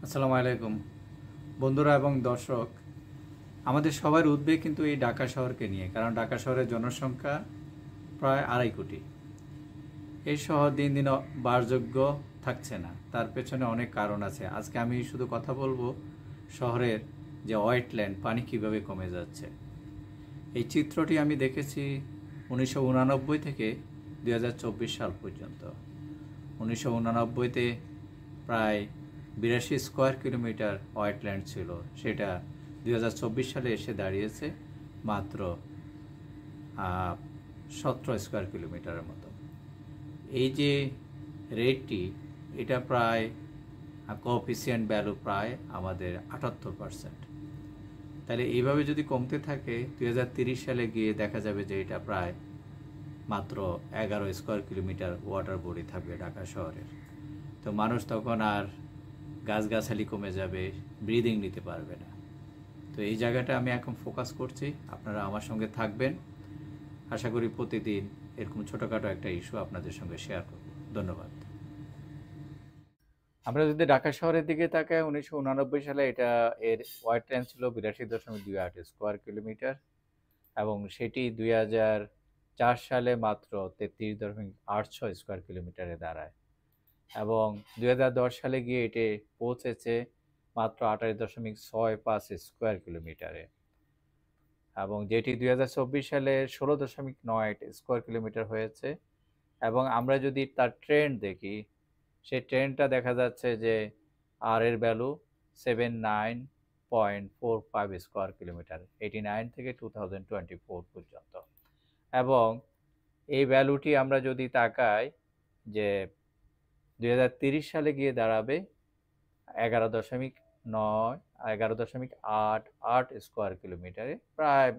আসসালামু আলাইকুম বন্ধুরা এবং দর্শক। আমাদের সবার উদ্বেগ কিন্তু এই ঢাকা শহরকে নিয়ে, কারণ ঢাকা শহরের জনসংখ্যা প্রায় 2.5 কোটি। এই শহর দিন দিন বাসযোগ্য থাকছে না, তার পেছনে অনেক কারণ আছে। আজকে আমি শুধু কথা বলবো শহরের যে ওয়েটল্যান্ড, পানি কিভাবে কমে যাচ্ছে। এই চিত্রটি আমি দেখেছি 1989 থেকে 2024 সাল পর্যন্ত। 1989-তে প্রায় 82 স্কোয়ার কিলোমিটার ওয়েটল্যান্ড ছিল, সেটা 2024 সালে এসে দাঁড়িয়েছে মাত্র 17 স্কোয়ার কিলোমিটারের মতো। এই যে রেটটি, এটা প্রায় কোএফিসিয়েন্ট ভ্যালু প্রায় আমাদের 78%। তাহলে এইভাবে যদি কমতে থাকে 2030 সালে গিয়ে দেখা যাবে যে এটা প্রায় মাত্র 11 স্কোয়ার কিলোমিটার ওয়াটার বডি থাকবে ঢাকা শহরের। তো মানুষ তখন আর গাছগাছালি কমে যাবে, ব্রিদিং নিতে পারবে না। তো এই জায়গাটা আমি এখন ফোকাস করছি, আপনারা আমার সঙ্গে থাকবেন। আশা করি প্রতিদিন এরকম ছোটোখাটো একটা ইস্যু আপনাদের সঙ্গে শেয়ার করব। ধন্যবাদ। আমরা যদি ঢাকা শহরের দিকে তাকাই, 1989 সালে এর ওয়াইডল্যান্ড ছিল 82.28 স্কোয়ার কিলোমিটার, এবং সেটি 2004 সালে মাত্র 33.86 স্কোয়ার কিলোমিটারে দাঁড়ায়, এবং 2010 সালে গিয়ে এটি পৌঁছেছে মাত্র 28.65 স্কোয়ার কিলোমিটারে, এবং যেটি 2024 সালে 16.9 স্কোয়ার কিলোমিটার হয়েছে। এবং আমরা যদি তার ট্রেন্ড দেখি, সেই ট্রেন্ডটা দেখা যাচ্ছে যে আর এর ভ্যালু 79.45 স্কোয়ার কিলোমিটার, 89 থেকে 2024 পর্যন্ত। এবং এই ভ্যালুটি আমরা যদি তাকাই যে 2030 সালে গিয়ে দাঁড়াবে 11.88 স্কোয়ার কিলোমিটারে, প্রায়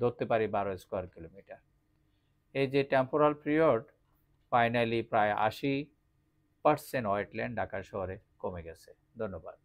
ধরতে পারি 12 স্কোয়ার কিলোমিটার। এই যে টেম্পোরাল পিরিয়ড, ফাইনালি প্রায় 80% ওয়েটল্যান্ড ঢাকা শহরে কমে গেছে। ধন্যবাদ।